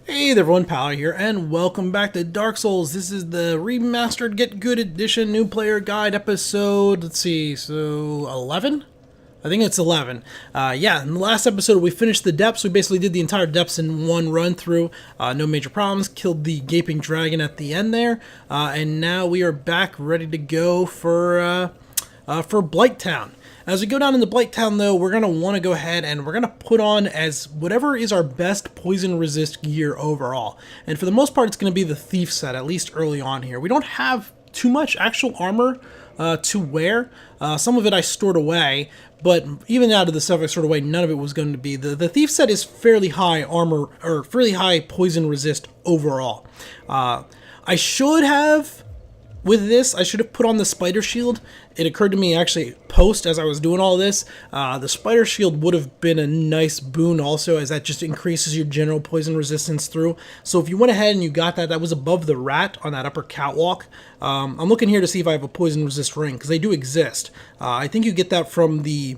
Hey there everyone, Pal here, and welcome back to Dark Souls. This is the remastered Get Good Edition New Player Guide episode, let's see, so 11? I think it's 11. Yeah, in the last episode we finished the depths. We basically did the entire depths in one run through. No major problems, killed the gaping dragon at the end there, and now we are back ready to go for Blight Town. As we go down into Blight Town, though, we're going to want to go ahead and we're going to put on as whatever is our best poison resist gear overall. And for the most part, it's going to be the Thief set, at least early on here. We don't have too much actual armor to wear. Some of it I stored away, but even out of the stuff I stored away, none of it was going to be. The Thief set is fairly high armor, or fairly high poison resist overall. I should have... With this, I should have put on the spider shield. It occurred to me actually post as I was doing all this. The spider shield would have been a nice boon also, as that just increases your general poison resistance through. So if you went ahead and you got that, that was above the rat on that upper catwalk. I'm looking here to see if I have a poison resist ring, because they do exist. I think you get that from the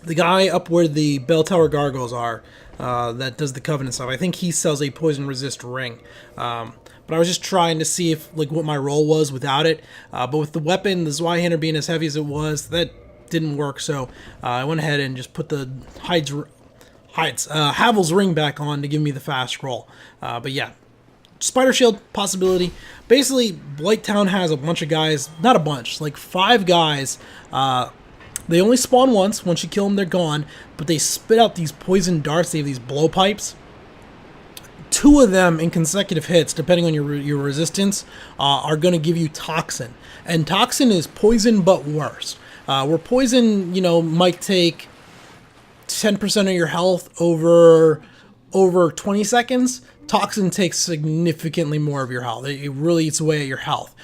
guy up where the bell tower gargoyles are, that does the covenant stuff. I think he sells a poison resist ring. But I was just trying to see if, like, what my role was without it. But with the weapon, the Zweihander being as heavy as it was, that didn't work. So I went ahead and just put the Havel's ring back on to give me the fast roll. But yeah, spider shield possibility. Basically, Blight Town has a bunch of guys, not a bunch, like 5 guys. They only spawn once. Once you kill them, they're gone. But they spit out these poison darts. They have these blowpipes. 2 of them in consecutive hits, depending on your resistance, are going to give you toxin. And toxin is poison, but worse. Where poison, might take 10% of your health over 20 seconds, toxin takes significantly more of your health. It really eats away at your health.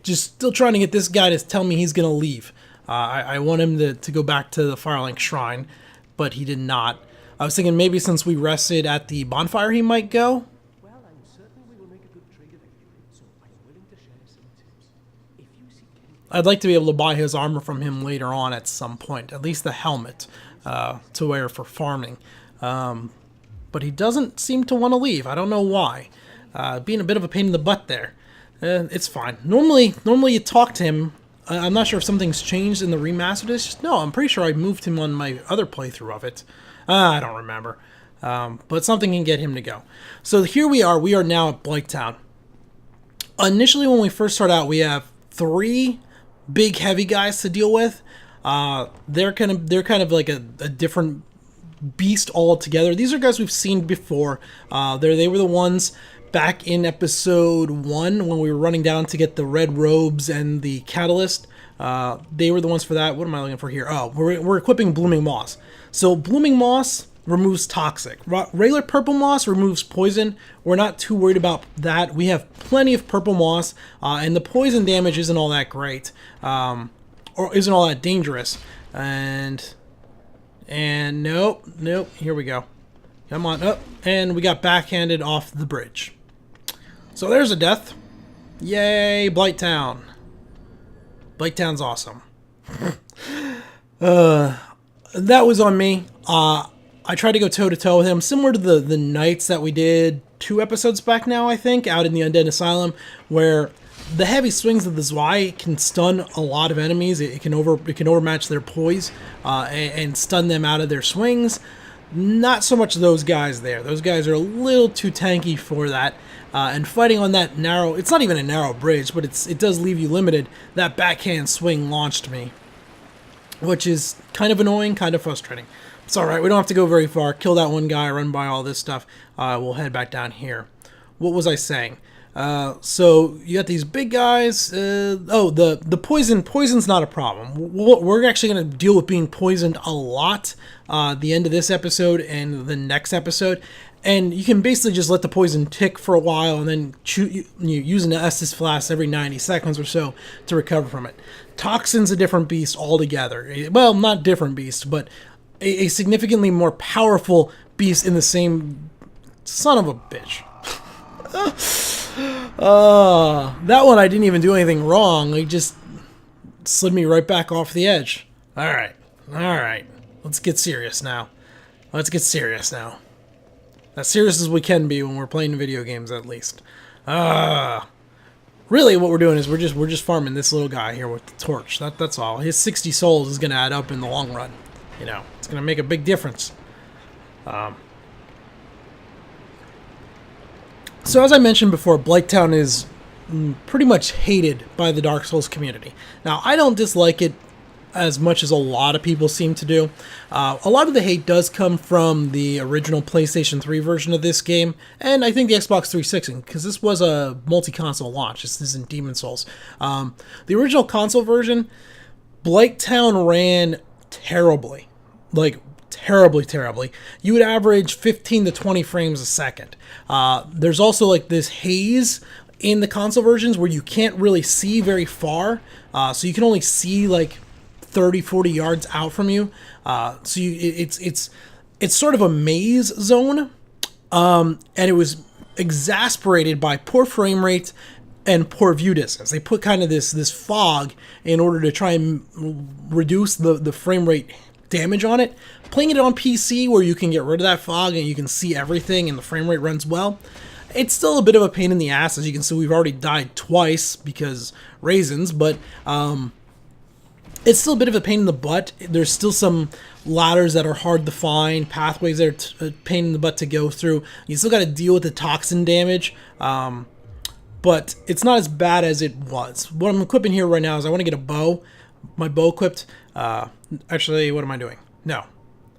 Just still trying to get this guy to tell me he's going to leave. I want him to go back to the Firelink Shrine, but he did not. I was thinking maybe since we rested at the bonfire, he might go. Well, I'm certain we will make a good trade eventually, so I'm willing to share some tips. If you seek any... I'd like to be able to buy his armor from him later on at some point, at least the helmet to wear for farming. But he doesn't seem to want to leave. I don't know why. Being a bit of a pain in the butt there. It's fine. Normally you talk to him. I'm not sure if something's changed in the remastered. It's just, no, I'm pretty sure I moved him on my other playthrough of it. I don't remember. But something can get him to go. So here we are. We are now at Blight Town. Initially, when we first start out, we have 3 big, heavy guys to deal with. They're kind of like a different beast altogether. These are guys we've seen before. They were the ones back in episode 1 when we were running down to get the red robes and the catalyst. They were the ones for that. What am I looking for here? Oh, we're equipping Blooming Moss. So Blooming Moss removes toxic. Regular Purple Moss removes poison. We're not too worried about that. We have plenty of Purple Moss, and the poison damage isn't all that great, or isn't all that dangerous. And nope. Here we go. Come on up, and we got backhanded off the bridge. So there's a death. Yay, Blight Town. Blight Town's awesome. That was on me. I tried to go toe-to-toe with him, similar to the Knights that we did 2 episodes back now, I think, out in the Undead Asylum, where the heavy swings of the Zwei can stun a lot of enemies. It can overmatch their poise and stun them out of their swings. Not so much those guys there. Those guys are a little too tanky for that. And fighting on that narrow, it's not even a narrow bridge, but it does leave you limited. That backhand swing launched me, which is kind of annoying, kind of frustrating. It's alright, we don't have to go very far. Kill that one guy, run by all this stuff. We'll head back down here. What was I saying? So you got these big guys. The poison's not a problem. We're actually going to deal with being poisoned a lot the end of this episode and the next episode. And you can basically just let the poison tick for a while and then use an Estus flask every 90 seconds or so to recover from it. Toxin's a different beast altogether. Well, not different beast, but a significantly more powerful beast in the same... Son of a bitch. That one I didn't even do anything wrong. It just slid me right back off the edge. Alright. Let's get serious now. As serious as we can be when we're playing video games, at least. Really, what we're doing is we're just farming this little guy here with the torch. That's all. His 60 souls is gonna add up in the long run. You know, it's gonna make a big difference. So as I mentioned before, Blighttown is pretty much hated by the Dark Souls community. Now, I don't dislike it as much as a lot of people seem to do. A lot of the hate does come from the original PlayStation 3 version of this game, and I think the Xbox 360, because this was a multi-console launch. This isn't Demon Souls. The original console version, Blighttown ran terribly. Like, terribly. You would average 15 to 20 frames a second. There's also like this haze in the console versions where you can't really see very far. So you can only see like 30, 40 yards out from you. It's sort of a maze zone. And it was exasperated by poor frame rates and poor view distance. They put kind of this fog in order to try and reduce the frame rate damage on it. Playing it on PC where you can get rid of that fog and you can see everything and the frame rate runs well, it's still a bit of a pain in the ass. As you can see, we've already died twice because reasons, but it's still a bit of a pain in the butt. There's still some ladders that are hard to find, pathways that are a pain in the butt to go through. You still got to deal with the toxin damage, but it's not as bad as it was. What I'm equipping here right now is I want to get a bow. My bow equipped. Actually, what am I doing? No.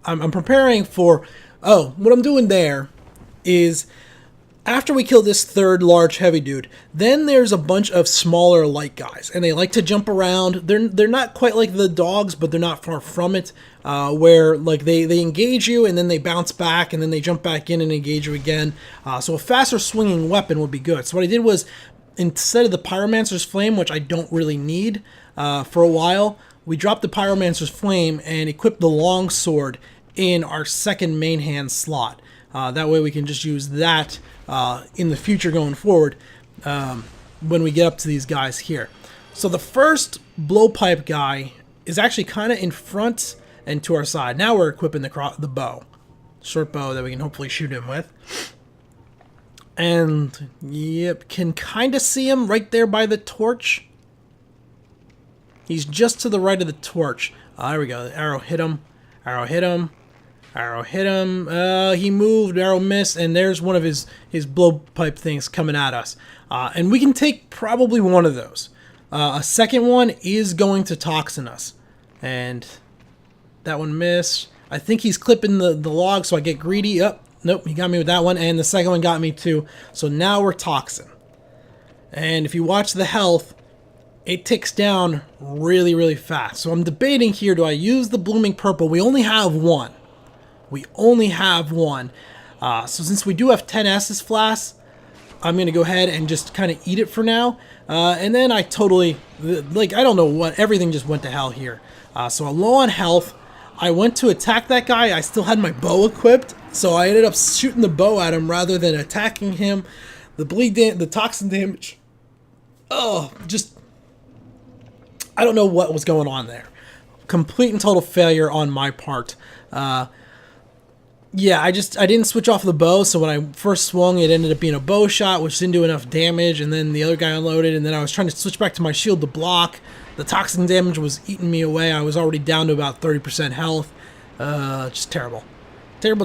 I'm preparing for... Oh, what I'm doing there is after we kill this third large heavy dude, then there's a bunch of smaller light guys, and they like to jump around. They're not quite like the dogs, but they're not far from it, where like they engage you and then they bounce back and then they jump back in and engage you again. So a faster swinging weapon would be good. So what I did was, instead of the Pyromancer's Flame, which I don't really need for a while, we dropped the Pyromancer's Flame and equipped the long sword in our second main hand slot. That way we can just use that in the future going forward when we get up to these guys here. So the first blowpipe guy is actually kind of in front and to our side. Now we're equipping the bow. Short bow that we can hopefully shoot him with. And, yep, can kind of see him right there by the torch. He's just to the right of the torch. There we go. The arrow hit him. Arrow hit him. Arrow hit him. He moved. Arrow missed. And there's one of his blowpipe things coming at us. And we can take probably one of those. A second one is going to toxin us. And that one missed. I think he's clipping the log, so I get greedy. Oh, nope, he got me with that one. And the second one got me too. So now we're toxin. And if you watch the health, it ticks down really, really fast. So I'm debating here, do I use the blooming purple? We only have one. We only have one. So since we do have 10 Estus flasks, I'm going to go ahead and just kind of eat it for now. And then I totally, like, I don't know what, everything just went to hell here. So I'm low on health. I went to attack that guy. I still had my bow equipped. So I ended up shooting the bow at him rather than attacking him. The toxin damage. Oh, just, I don't know what was going on there. Complete and total failure on my part. Yeah, I didn't switch off the bow, so when I first swung, it ended up being a bow shot, which didn't do enough damage, and then the other guy unloaded, and then I was trying to switch back to my shield to block. The toxin damage was eating me away. I was already down to about 30% health. Just terrible. Terrible.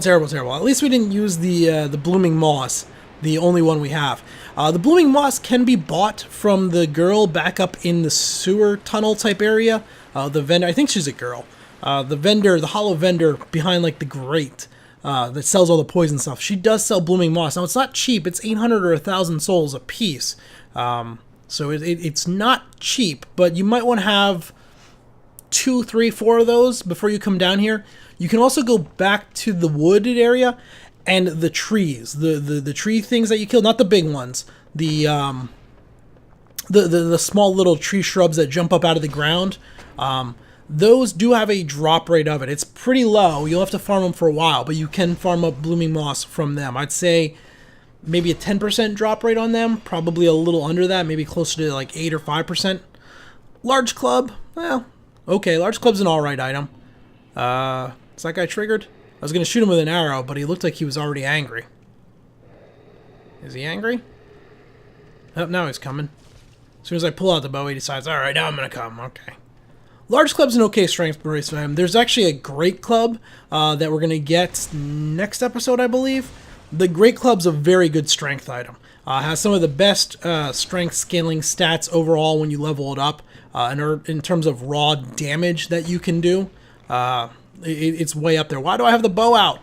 At least we didn't use the blooming moss, the only one we have. The blooming moss can be bought from the girl back up in the sewer tunnel type area. The vendor, I think she's a girl. The hollow vendor behind like the grate that sells all the poison stuff. She does sell blooming moss. Now it's not cheap. It's 800 or 1,000 souls a piece. So it's not cheap, but you might want to have 2, 3, 4 of those before you come down here. You can also go back to the wooded area and the trees, the tree things that you killed, not the big ones, the small little tree shrubs that jump up out of the ground. Those do have a drop rate of it. It's pretty low. You'll have to farm them for a while, but you can farm up blooming moss from them. I'd say maybe a 10% drop rate on them, probably a little under that, maybe closer to like 8 or 5%. Large club, well, okay, large club's an alright item. Is that guy triggered? I was going to shoot him with an arrow, but he looked like he was already angry. Is he angry? Oh, now he's coming. As soon as I pull out the bow, he decides, all right, now I'm going to come. Okay. Large club's an okay strength race for him. There's actually a great club that we're going to get next episode, I believe. The great club's a very good strength item. Has some of the best strength scaling stats overall when you level it up. In terms of raw damage that you can do, it's way up there. Why do I have the bow out?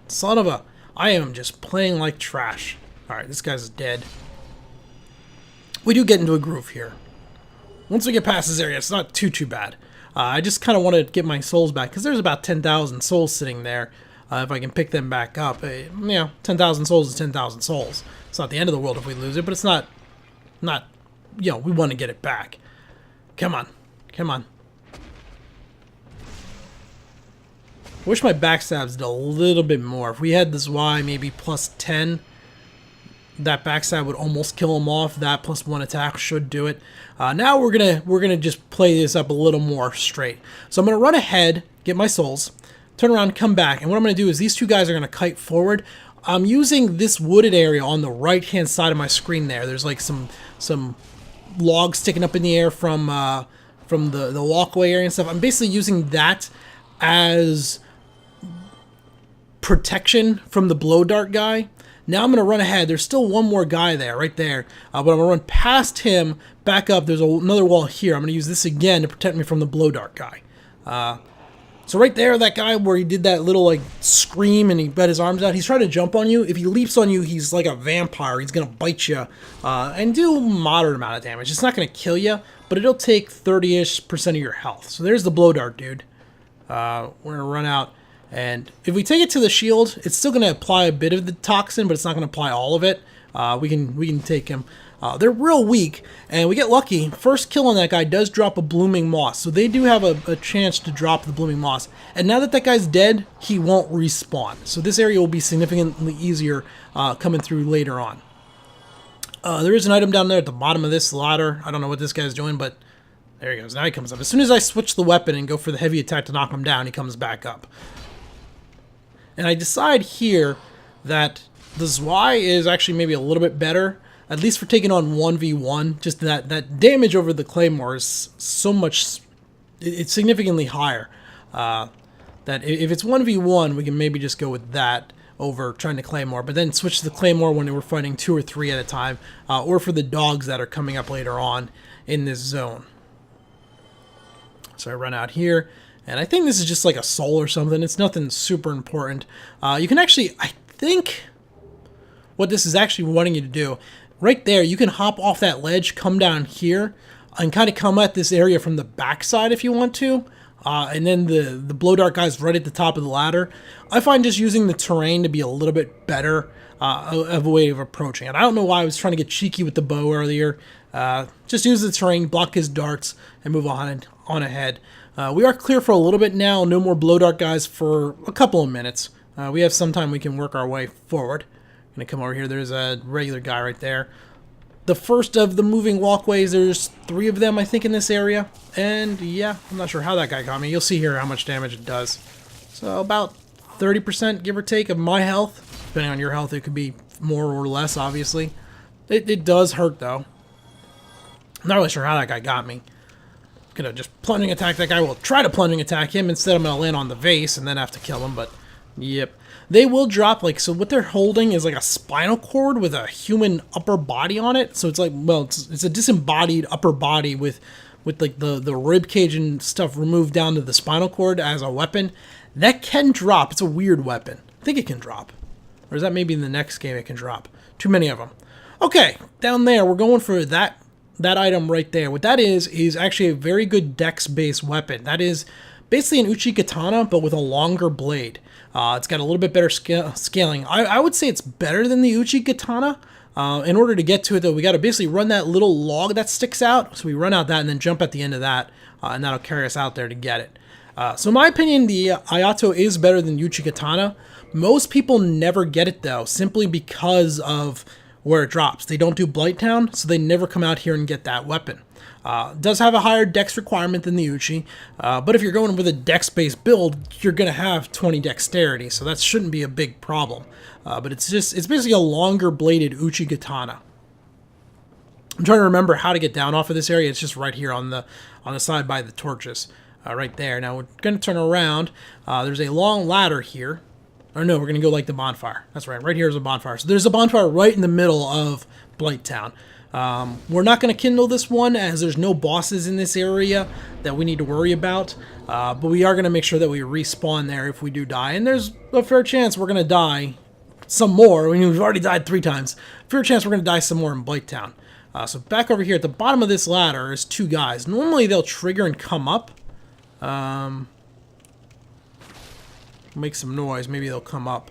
Son of a... I am just playing like trash. Alright, this guy's dead. We do get into a groove here. Once we get past this area, it's not too bad. I just kind of want to get my souls back, because there's about 10,000 souls sitting there. If I can pick them back up. 10,000 souls is 10,000 souls. It's not the end of the world if we lose it, but it's not, we want to get it back. Come on. Come on. I wish my backstabs did a little bit more. If we had this Y maybe plus 10, that backstab would almost kill him off. That plus 1 attack should do it. Now we're gonna just play this up a little more straight. So I'm gonna run ahead, get my souls, turn around, come back, and what I'm gonna do is these two guys are gonna kite forward. I'm using this wooded area on the right hand side of my screen there. There's like some logs sticking up in the air from the walkway area and stuff. I'm basically using that as protection from the blow dart guy. Now I'm going to run ahead. There's still one more guy there, right there. But I'm going to run past him, back up. There's another wall here. I'm going to use this again to protect me from the blow dart guy. So right there, that guy where he did that little like scream and he let his arms out, he's trying to jump on you. If he leaps on you, he's like a vampire. He's going to bite you and do a moderate amount of damage. It's not going to kill you, but it'll take 30-ish% of your health. So there's the blow dart dude. We're going to run out. And if we take it to the shield, it's still going to apply a bit of the toxin, but it's not going to apply all of it. We can take him. They're real weak, and we get lucky. First kill on that guy does drop a blooming moss, so they do have a chance to drop the blooming moss. And now that guy's dead, he won't respawn. So this area will be significantly easier coming through later on. There is an item down there at the bottom of this ladder. I don't know what this guy's doing, but there he goes. Now he comes up. As soon as I switch the weapon and go for the heavy attack to knock him down, he comes back up. And I decide here that the Zwei is actually maybe a little bit better, at least for taking on 1v1. Just that damage over the Claymore is so much, it's significantly higher. That if it's 1v1, we can maybe just go with that over trying to Claymore, but then switch to the Claymore when we're fighting 2 or 3 at a time, or for the dogs that are coming up later on in this zone. So I run out here. And I think this is just like a soul or something. It's nothing super important. You can actually, I think, what this is actually wanting you to do, right there, you can hop off that ledge, come down here, and kind of come at this area from the backside if you want to. And then the blow dart guy's right at the top of the ladder. I find just using the terrain to be a little bit better of a way of approaching it. I don't know why I was trying to get cheeky with the bow earlier. Just use the terrain, block his darts, and move on ahead. We are clear for a little bit now. No more blow dart guys for a couple of minutes. We have some time we can work our way forward. I'm going to come over here. There's a regular guy right there. The first of the moving walkways, there's 3 of them, I think, in this area. And yeah, I'm not sure how that guy got me. You'll see here how much damage it does. So about 30%, give or take, of my health. Depending on your health, it could be more or less, obviously. It does hurt, though. I'm not really sure how that guy got me. Gonna just plunging attack that guy. We'll try to plunging attack him. Instead, I'm gonna land on the vase and then have to kill him. But yep, they will drop like so. What they're holding is like a spinal cord with a human upper body on it. So it's like, well, it's a disembodied upper body with like the rib cage and stuff removed down to the spinal cord as a weapon. That can drop. It's a weird weapon. I think it can drop, or is that maybe in the next game it can drop? Too many of them. Okay, down there we're going for that item right there. What that is actually a very good dex-based weapon. That is basically an Uchi Katana, but with a longer blade. It's got a little bit better scaling. I would say it's better than the Uchi Katana. In order to get to it, though, we got to basically run that little log that sticks out. So we run out that and then jump at the end of that, and that'll carry us out there to get it. So in my opinion, the Ayato is better than Uchi Katana. Most people never get it, though, simply because of where it drops. They don't do Blight Town, so they never come out here and get that weapon. Does have a higher dex requirement than the Uchi, but if you're going with a dex-based build, you're going to have 20 dexterity, so that shouldn't be a big problem. But it's basically a longer bladed Uchi katana. I'm trying to remember how to get down off of this area. It's just right here on the side by the torches, right there. Now we're going to turn around. There's a long ladder here. Or no, we're going to go like the bonfire. That's right. Right here is a bonfire. So there's a bonfire right in the middle of Blight Town. We're not going to kindle this one as there's no bosses in this area that we need to worry about. But we are going to make sure that we respawn there if we do die. And there's a fair chance we're going to die some more. I mean, we've already died 3 times. Fair chance we're going to die some more in Blight Town. So back over here at the bottom of this ladder is 2 guys. Normally they'll trigger and come up. Make some noise. Maybe they'll come up.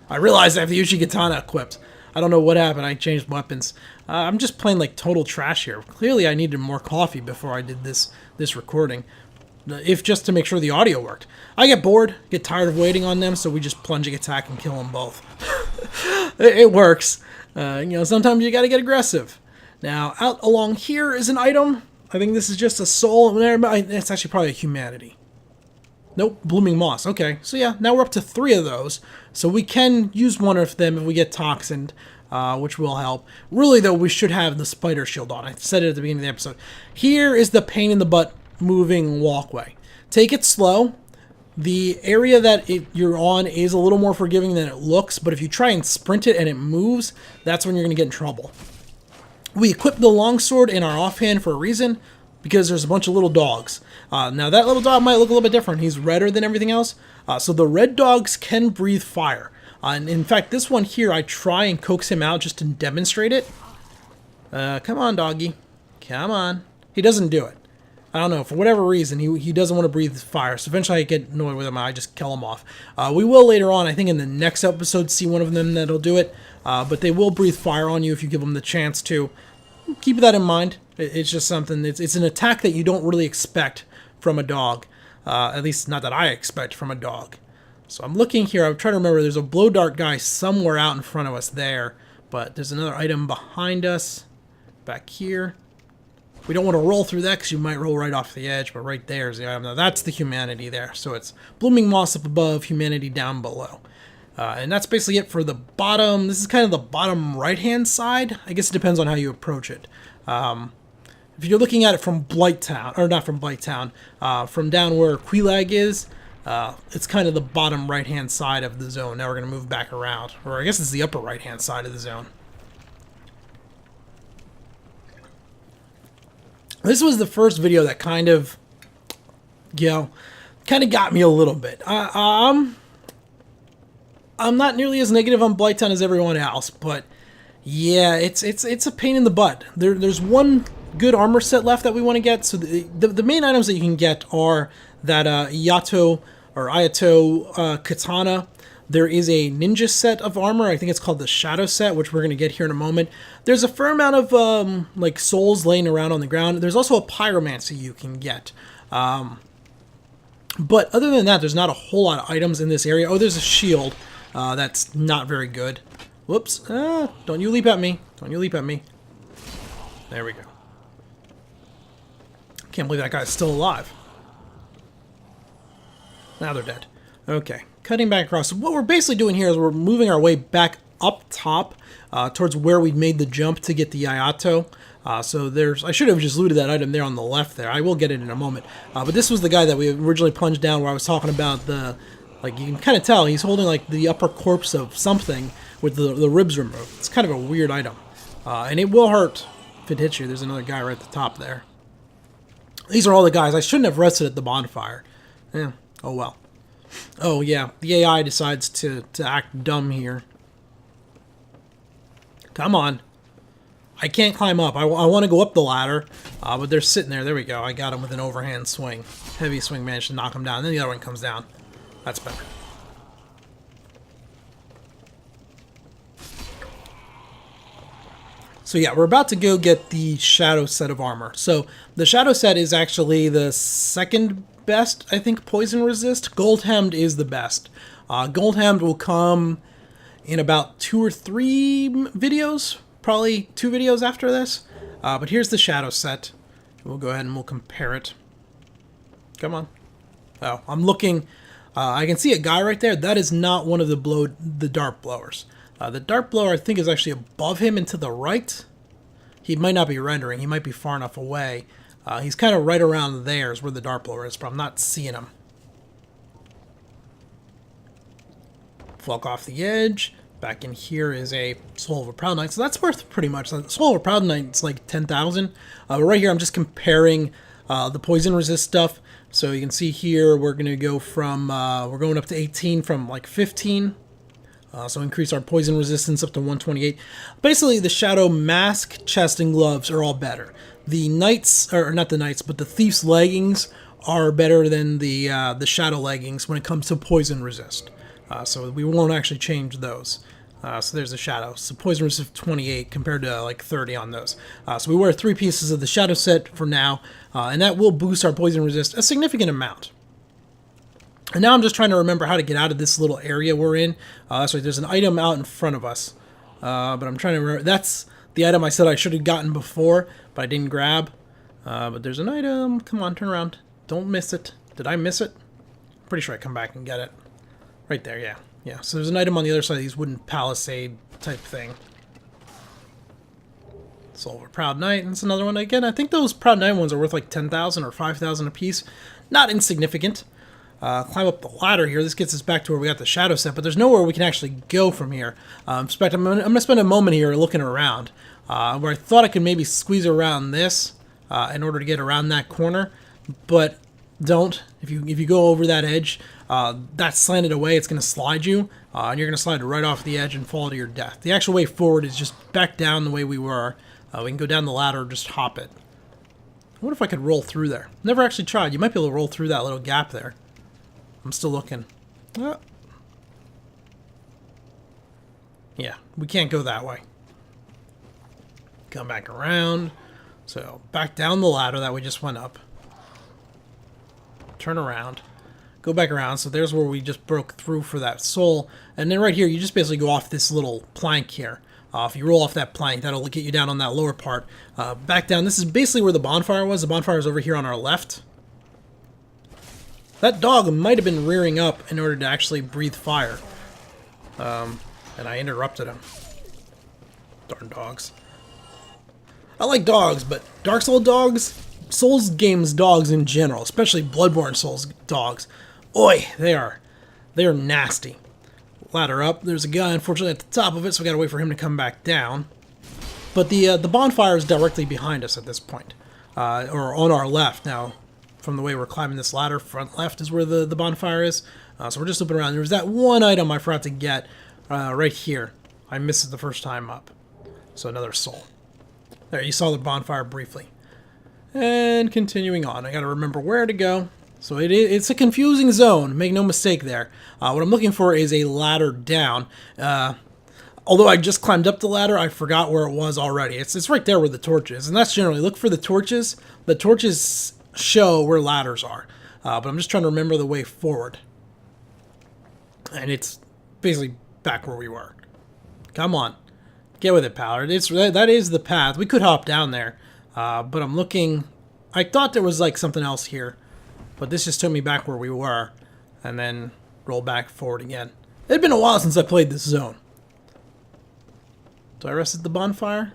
I realized I have the Uchi Katana equipped. I don't know what happened. I changed weapons. I'm just playing like total trash here. Clearly I needed more coffee before I did this recording. If just to make sure the audio worked. I get bored, get tired of waiting on them, so we just plunging attack and kill them both. It works. You know, sometimes you gotta get aggressive. Now, out along here is an item. I think this is just a soul. It's actually probably a humanity. Nope, blooming moss. Okay, so yeah, now we're up to 3 of those. So we can use one of them if we get toxined, which will help. Really, though, we should have the spider shield on. I said it at the beginning of the episode. Here is the pain in the butt moving walkway. Take it slow. The area that you're on is a little more forgiving than it looks, but if you try and sprint it and it moves, that's when you're going to get in trouble. We equipped the longsword in our offhand for a reason, because there's a bunch of little dogs. Now that little dog might look a little bit different. He's redder than everything else. So the red dogs can breathe fire. And in fact, this one here, I try and coax him out just to demonstrate it. Come on, doggy. Come on. He doesn't do it. I don't know, for whatever reason, he doesn't want to breathe fire. So eventually I get annoyed with him and I just kill him off. We will later on, I think in the next episode, see one of them that'll do it. But they will breathe fire on you if you give them the chance to. Keep that in mind. It's just something, it's an attack that you don't really expect from a dog. At least not that I expect from a dog. So I'm looking here, I'm trying to remember, there's a blow dart guy somewhere out in front of us there. But there's another item behind us, back here. We don't want to roll through that because you might roll right off the edge, but right there is the item. Now that's the humanity there. So it's blooming moss up above, humanity down below. And that's basically it for the bottom. This is kind of the bottom right-hand side. I guess it depends on how you approach it. If you're looking at it from Blight Town, or not from Blight Town, from down where Quilag is, it's kind of the bottom right-hand side of the zone. Now we're going to move back around. Or I guess it's the upper right-hand side of the zone. This was the first video that kind of, you know, kind of got me a little bit. I'm not nearly as negative on Blight Town as everyone else, but yeah, it's a pain in the butt. There's one good armor set left that we want to get. So the main items that you can get are that Ayato katana. There is a ninja set of armor. I think it's called the Shadow set, which we're going to get here in a moment. There's a fair amount of like souls laying around on the ground. There's also a pyromancy you can get. But other than that, there's not a whole lot of items in this area. Oh, there's a shield. That's not very good. Whoops. Don't you leap at me. Don't you leap at me. There we go. Can't believe that guy's still alive. Now they're dead. Okay. Cutting back across. So what we're basically doing here is we're moving our way back up top towards where we made the jump to get the Ayato. So there's, I should have just looted that item there on the left there. I will get it in a moment. But this was the guy that we originally plunged down where I was talking about the, like you can kind of tell he's holding like the upper corpse of something with the ribs removed. It's kind of a weird item. And it will hurt if it hits you. There's another guy right at the top there. These are all the guys. I shouldn't have rested at the bonfire. Yeah. Oh well. Oh yeah, the AI decides to act dumb here. Come on. I can't climb up. I want to go up the ladder, but they're sitting there. There we go. I got him with an overhand swing. Heavy swing managed to knock him down. Then the other one comes down. That's better. So yeah, we're about to go get the Shadow set of armor. So the Shadow set is actually the second best, I think, poison resist. Gold Hemmed is the best. Gold Hemmed will come in about 2 or 3 videos, probably 2 videos after this. But here's the shadow set. We'll go ahead and we'll compare it. Come on. Oh, I'm looking. I can see a guy right there. That is not one of the dart blowers. The dart blower, I think, is actually above him and to the right. He might not be rendering. He might be far enough away. He's kind of right around there is where the dart blower is, but I'm not seeing him. Flock off the edge. Back in here is a Soul of a Proud Knight. So that's worth pretty much. The Soul of a Proud Knight's like 10,000. But right here, I'm just comparing the poison resist stuff. So you can see here, we're going to go from, we're going up to 18 from like 15. So increase our poison resistance up to 128. Basically, the Shadow Mask, Chest, and Gloves are all better. The Knights, or not the Knights, but the Thief's Leggings are better than the Shadow Leggings when it comes to poison resist. So we won't actually change those. So there's the Shadow. So poison resist 28 compared to like 30 on those. So we wear 3 pieces of the Shadow set for now, and that will boost our poison resist a significant amount. And now I'm just trying to remember how to get out of this little area we're in. That's right, there's an item out in front of us. But I'm trying to remember. That's the item I said I should have gotten before, but I didn't grab. But there's an item. Come on, turn around. Don't miss it. Did I miss it? I'm pretty sure I come back and get it. Right there, yeah. Yeah, so there's an item on the other side of these wooden palisade type thing. Soul of a Proud Knight, and it's another one. Again, I think those Proud Knight ones are worth like 10,000 or 5,000 a piece. Not insignificant. Climb up the ladder here. This gets us back to where we got the shadow set, but there's nowhere we can actually go from here. In fact, I'm going to spend a moment here looking around, where I thought I could maybe squeeze around this in order to get around that corner, but don't. If you go over that edge, that's slanted away, it's going to slide you, and you're going to slide right off the edge and fall to your death. The actual way forward is just back down the way we were. We can go down the ladder or just hop it. What if I could roll through there? Never actually tried. You might be able to roll through that little gap there. I'm still looking. Yeah, we can't go that way. Come back around. So, back down the ladder that we just went up. Turn around. Go back around. So there's where we just broke through for that soul. And then right here, you just basically go off this little plank here. If you roll off that plank, that'll get you down on that lower part. Back down. This is basically where the bonfire was. The bonfire is over here on our left. That dog might have been rearing up in order to actually breathe fire. And I interrupted him. Darn dogs. I like dogs, but Dark Souls dogs, Souls games dogs in general, especially Bloodborne Souls dogs, oi, they are nasty. Ladder up. There's a guy, unfortunately, at the top of it, so we gotta wait for him to come back down. But the bonfire is directly behind us at this point, or on our left now. From the way we're climbing this ladder, front left is where the bonfire is. So we're just looping around. There was that one item I forgot to get right here. I missed it the first time up. So another soul. There, you saw the bonfire briefly. And continuing on, I got to remember where to go. So it's a confusing zone, make no mistake there. What I'm looking for is a ladder down. Although I just climbed up the ladder, I forgot where it was already. It's right there where the torch is. And that's generally, look for the torches. The torches show where ladders are, but I'm just trying to remember the way forward, and it's basically back where we were. Come on, get with it, pal. That is the path. We could hop down there, but I'm looking. I thought there was like something else here, but this just took me back where we were, and then roll back forward again. It had been a while since I played this zone. Do I rest at the bonfire?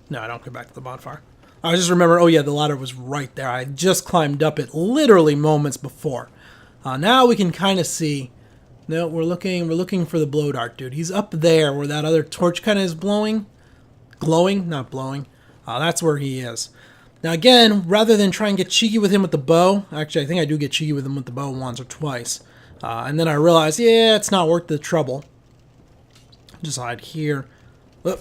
No, I don't go back to the bonfire. I just remember, oh yeah, the ladder was right there. I just climbed up it literally moments before. Now we can kind of see. No, we're looking for the blow dart dude. He's up there where that other torch kind of is glowing, not blowing. That's where he is. Now again, rather than try and get cheeky with him with the bow, actually I think I do get cheeky with him with the bow once or twice. And then I realized, yeah, it's not worth the trouble. Just hide here. Oop.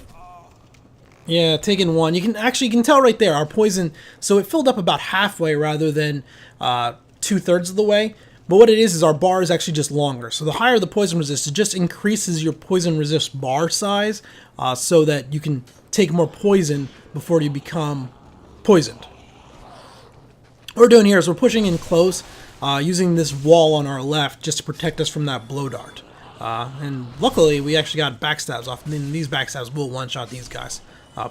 Yeah, taking one. You can tell right there our poison. So it filled up about halfway rather than 2/3 of the way. But what it is our bar is actually just longer. So the higher the poison resist, it just increases your poison resist bar size, so that you can take more poison before you become poisoned. What we're doing here is we're pushing in close. using this wall on our left just to protect us from that blow dart. And luckily, we actually got backstabs off, and these backstabs will one-shot these guys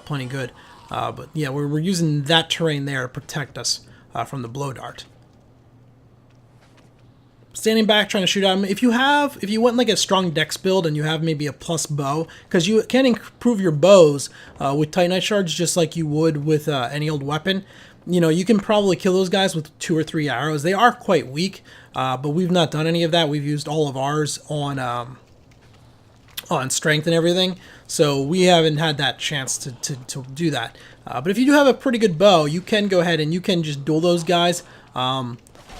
plenty good. But yeah, we're using that terrain there to protect us from the blow dart. Standing back, trying to shoot at him. If you went like a strong dex build and you have maybe a plus bow, because you can improve your bows with Titanite shards just like you would with any old weapon. You know, you can probably kill those guys with 2 or 3 arrows. They are quite weak, but we've not done any of that. We've used all of ours on strength and everything, so we haven't had that chance to do that. But if you do have a pretty good bow, you can go ahead and you can just duel those guys.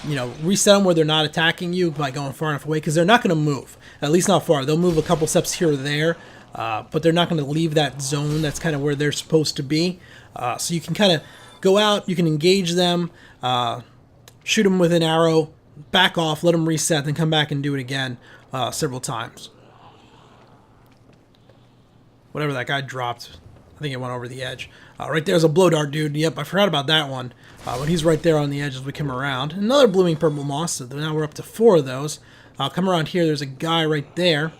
You know, reset them where they're not attacking you by going far enough away, because they're not going to move, at least not far. They'll move a couple steps here or there, but they're not going to leave that zone. That's kind of where they're supposed to be. So you can kind of go out, you can engage them, shoot them with an arrow, back off, let them reset, then come back and do it again several times. Whatever that guy dropped, I think it went over the edge. Right there's a blow dart dude. Yep, I forgot about that one. But he's right there on the edge as we come around. Another blooming purple moss. So now we're up to 4 of those. Come around here. There's a guy right there.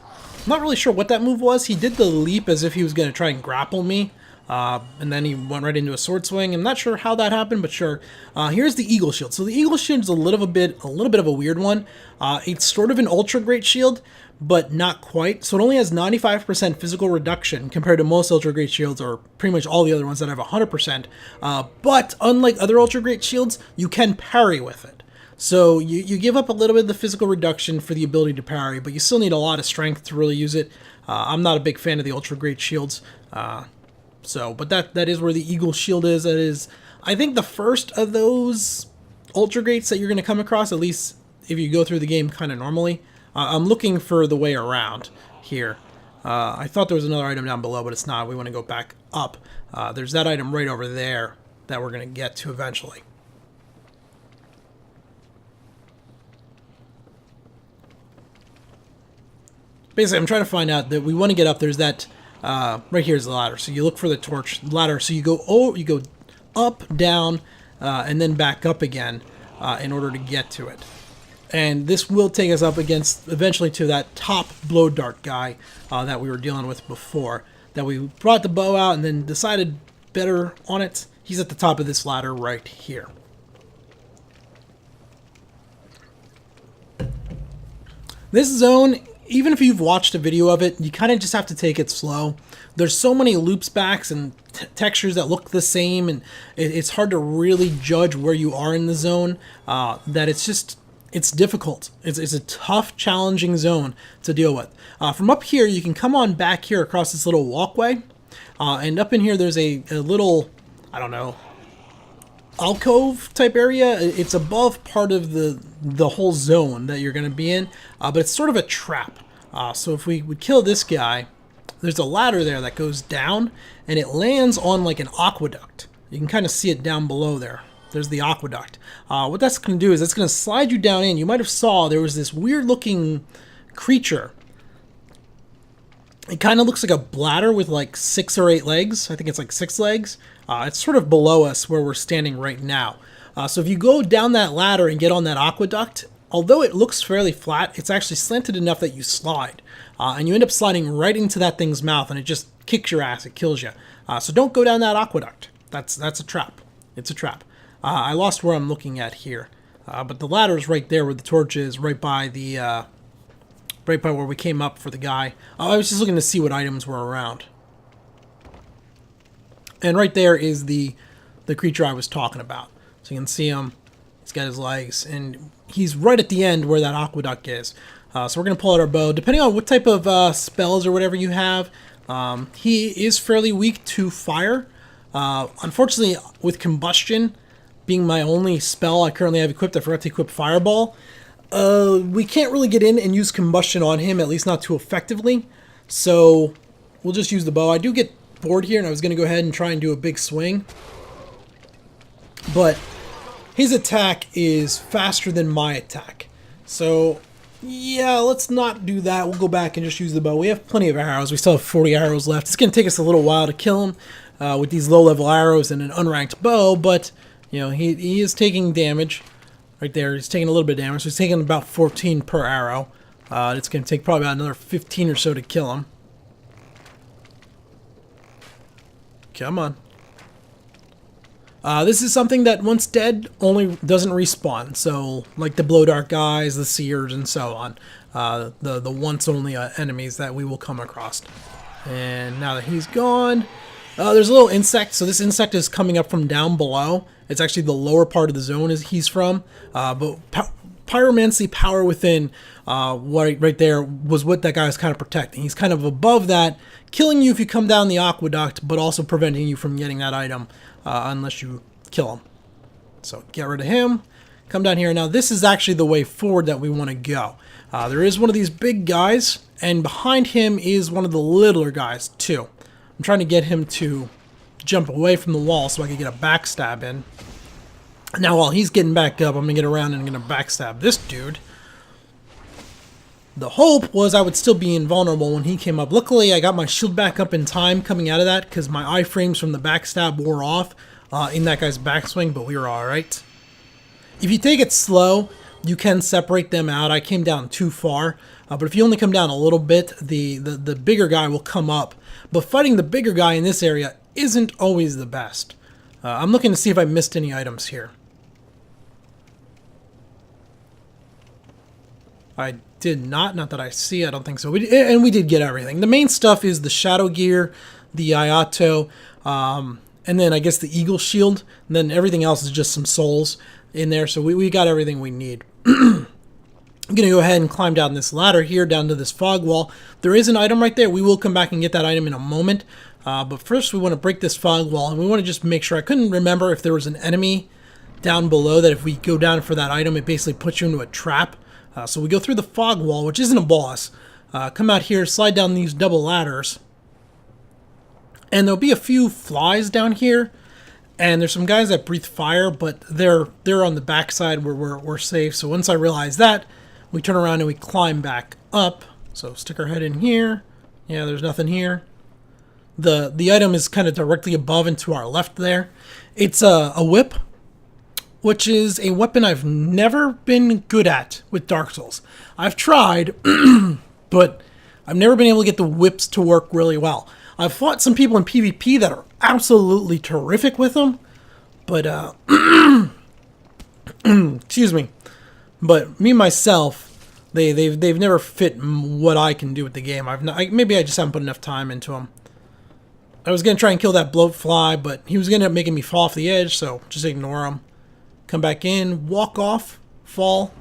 I'm not really sure what that move was. He did the leap as if he was going to try and grapple me. And then he went right into a sword swing. I'm not sure how that happened, but sure. Here's the Eagle Shield. So the Eagle Shield is a little bit of a weird one. It's sort of an ultra great shield, but not quite. So it only has 95% physical reduction compared to most ultra great shields, or pretty much all the other ones that have 100%. But unlike other ultra great shields, you can parry with it. So you give up a little bit of the physical reduction for the ability to parry, but you still need a lot of strength to really use it. I'm not a big fan of the ultra great shields. But that is where the Eagle Shield is. That is, I think, the first of those ultra greats that you're going to come across, at least if you go through the game kind of normally. I'm looking for the way around here. I thought there was another item down below, but it's not. We want to go back up. There's that item right over there that we're going to get to eventually. Basically, I'm trying to find out that we want to get up. There's that... right here's the ladder. So you look for the torch ladder. So you go up, down, and then back up again in order to get to it. And this will take us up against eventually to that top blow dart guy that we were dealing with before. That we brought the bow out and then decided better on it. He's at the top of this ladder right here. This zone, even if you've watched a video of it, you kind of just have to take it slow. There's so many loops backs and textures that look the same, and it's hard to really judge where you are in the zone, that it's difficult. It's a tough, challenging zone to deal with. From up here, you can come on back here across this little walkway, and up in here there's a little, I don't know, alcove type area. It's above part of the whole zone that you're going to be in, but it's sort of a trap. So if we would kill this guy, there's a ladder there that goes down, and it lands on like an aqueduct. You can kind of see it down below there. There's the aqueduct. What that's going to do is it's going to slide you down in. You might have saw there was this weird looking creature. It kind of looks like a bladder with like 6 or 8 legs. I think it's like 6 legs. It's sort of below us where we're standing right now. So if you go down that ladder and get on that aqueduct, although it looks fairly flat, it's actually slanted enough that you slide. And you end up sliding right into that thing's mouth, and it just kicks your ass. It kills you. So don't go down that aqueduct. That's a trap. It's a trap. I lost where I'm looking at here. But the ladder is right there where the torch is, right by the... right by where we came up for the guy. I was just looking to see what items were around. And right there is the creature I was talking about. So you can see him. He's got his legs. And he's right at the end where that aqueduct is. So we're going to pull out our bow. Depending on what type of spells or whatever you have, he is fairly weak to fire. Unfortunately, with combustion being my only spell I currently have equipped, I forgot to equip Fireball. We can't really get in and use combustion on him, at least not too effectively. So we'll just use the bow. I do get bored here, and I was going to go ahead and try and do a big swing. But his attack is faster than my attack. So yeah, let's not do that. We'll go back and just use the bow. We have plenty of arrows. We still have 40 arrows left. It's going to take us a little while to kill him. with these low-level arrows and an unranked bow, but you know he is taking damage right there. He's taking a little bit of damage. So he's taking about 14 per arrow. It's going to take probably about another 15 or so to kill him. Come on. This is something that once dead only doesn't respawn. So like the blow dart guys, the seers, and so on. The once only enemies that we will come across. And now that he's gone, there's a little insect. So this insect is coming up from down below. It's actually the lower part of the zone he's from. But pyromancy power within right there was what that guy was kind of protecting. He's kind of above that, killing you if you come down the aqueduct, but also preventing you from getting that item unless you kill him. So get rid of him. Come down here. Now this is actually the way forward that we want to go. There is one of these big guys, and behind him is one of the littler guys too. I'm trying to get him to jump away from the wall so I can get a backstab in. Now while he's getting back up, I'm going to get around and I'm going to backstab this dude. The hope was I would still be invulnerable when he came up. Luckily, I got my shield back up in time coming out of that because my iframes from the backstab wore off in that guy's backswing, but we were alright. If you take it slow, you can separate them out. I came down too far, but if you only come down a little bit, the bigger guy will come up. But fighting the bigger guy in this area isn't always the best. I'm looking to see if I missed any items here. I did not that I see. I don't think so. We did get everything. The main stuff is the shadow gear, the Iato, and then I guess the eagle shield. And then everything else is just some souls in there. So we got everything we need. I'm going to go ahead and climb down this ladder here, down to this fog wall. There is an item right there. We will come back and get that item in a moment. But first we want to break this fog wall, and we want to just make sure. I couldn't remember if there was an enemy down below that if we go down for that item, it basically puts you into a trap. So we go through the fog wall, which isn't a boss. Come out here, slide down these double ladders. And there'll be a few flies down here. And there's some guys that breathe fire, but they're on the backside where we're safe. So once I realize that, we turn around and we climb back up. So stick our head in here. Yeah, there's nothing here. The item is kind of directly above and to our left there. It's a whip, which is a weapon I've never been good at with Dark Souls. I've tried, but I've never been able to get the whips to work really well. I've fought some people in PvP that are absolutely terrific with them, but excuse me. But me myself, they've never fit what I can do with the game. Maybe I just haven't put enough time into them. I was gonna try and kill that bloatfly, but he was gonna end up making me fall off the edge, so just ignore him. Come back in, walk off, fall,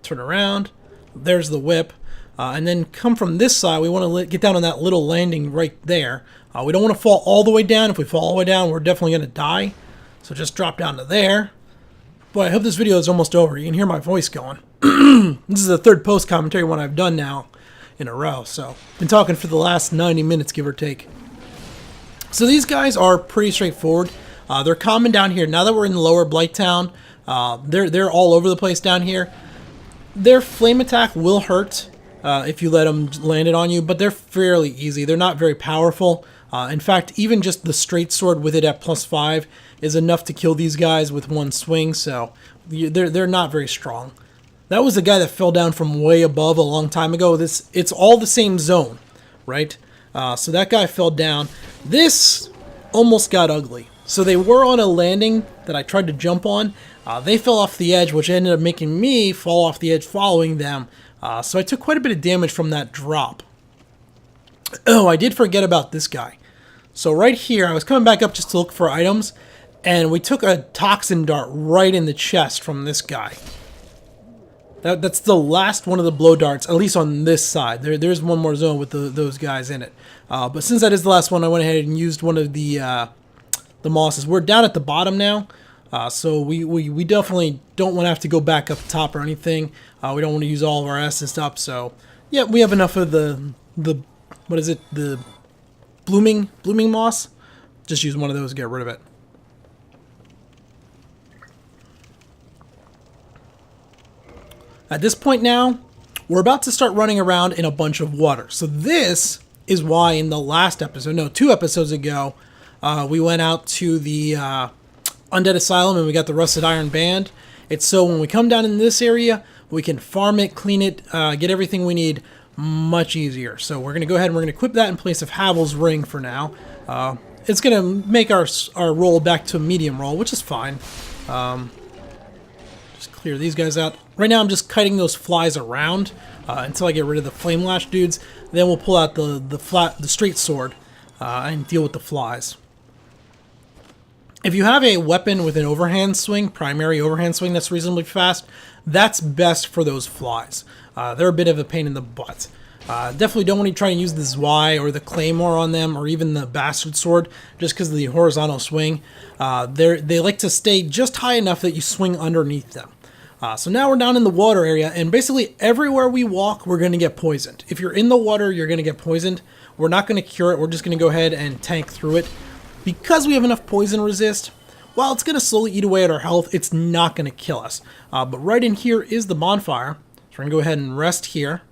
turn around. There's the whip. And then come from this side. We want to get down on that little landing right there. We don't want to fall all the way down. If we fall all the way down, we're definitely going to die. So just drop down to there. Boy, I hope this video is almost over. You can hear my voice going. This is the third post-commentary one I've done now in a row. So been talking for the last 90 minutes, give or take. So these guys are pretty straightforward. They're common down here. Now that we're in lower Blight Town, they're all over the place down here. Their flame attack will hurt if you let them land it on you, but they're fairly easy. They're not very powerful. In fact, even just the straight sword with it at +5 is enough to kill these guys with one swing, so they're not very strong. That was the guy that fell down from way above a long time ago. It's all the same zone, right? So that guy fell down. This almost got ugly. So they were on a landing that I tried to jump on. They fell off the edge, which ended up making me fall off the edge following them. So I took quite a bit of damage from that drop. Oh, I did forget about this guy. So right here, I was coming back up just to look for items, and we took a toxin dart right in the chest from this guy. That's the last one of the blow darts, at least on this side. There's one more zone with those guys in it. But since that is the last one, I went ahead and used one of the mosses. We're down at the bottom now, so we definitely don't want to have to go back up top or anything. We don't want to use all of our assets up. So yeah, we have enough of the what is it? The blooming moss. Just use one of those to get rid of it. At this point now, we're about to start running around in a bunch of water. So this is why in the last episode, no, 2 episodes ago, we went out to the Undead Asylum and we got the Rusted Iron Band. It's so when we come down in this area, we can farm it, clean it, get everything we need much easier. So we're going to go ahead and we're going to equip that in place of Havel's Ring for now. It's going to make our roll back to a medium roll, which is fine. Just clear these guys out. Right now I'm just kiting those flies around until I get rid of the Flame Lash dudes. Then we'll pull out the straight sword and deal with the flies. If you have a weapon with an overhand swing, primary overhand swing that's reasonably fast, that's best for those flies. They're a bit of a pain in the butt. Definitely don't want to try and use the Zwei or the Claymore on them, or even the Bastard Sword, just because of the horizontal swing. They like to stay just high enough that you swing underneath them. So now we're down in the water area, and basically everywhere we walk, we're going to get poisoned. If you're in the water, you're going to get poisoned. We're not going to cure it. We're just going to go ahead and tank through it. Because we have enough poison resist, while it's going to slowly eat away at our health, it's not going to kill us. But right in here is the bonfire. So we're going to go ahead and rest here.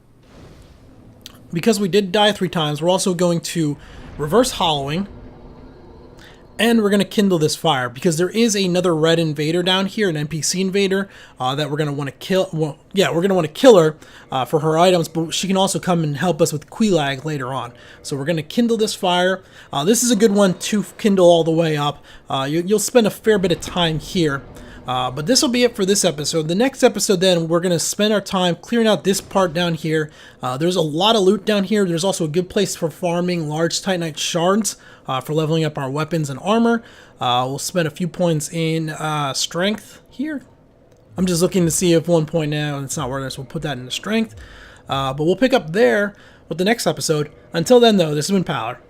Because we did die 3 times, we're also going to reverse hollowing. And we're going to kindle this fire, because there is another red invader down here, an NPC invader, that we're going to want to kill. Well, yeah, we're going to want to kill her for her items, but she can also come and help us with Quelaag later on. So we're going to kindle this fire. This is a good one to kindle all the way up. You'll spend a fair bit of time here. But this will be it for this episode. The next episode then, we're going to spend our time clearing out this part down here. There's a lot of loot down here. There's also a good place for farming large Titanite shards for leveling up our weapons and armor. We'll spend a few points in strength here. I'm just looking to see if 1 point now, it's not worth it, so we'll put that into strength. But we'll pick up there with the next episode. Until then, though, this has been Power.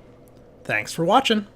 Thanks for watching.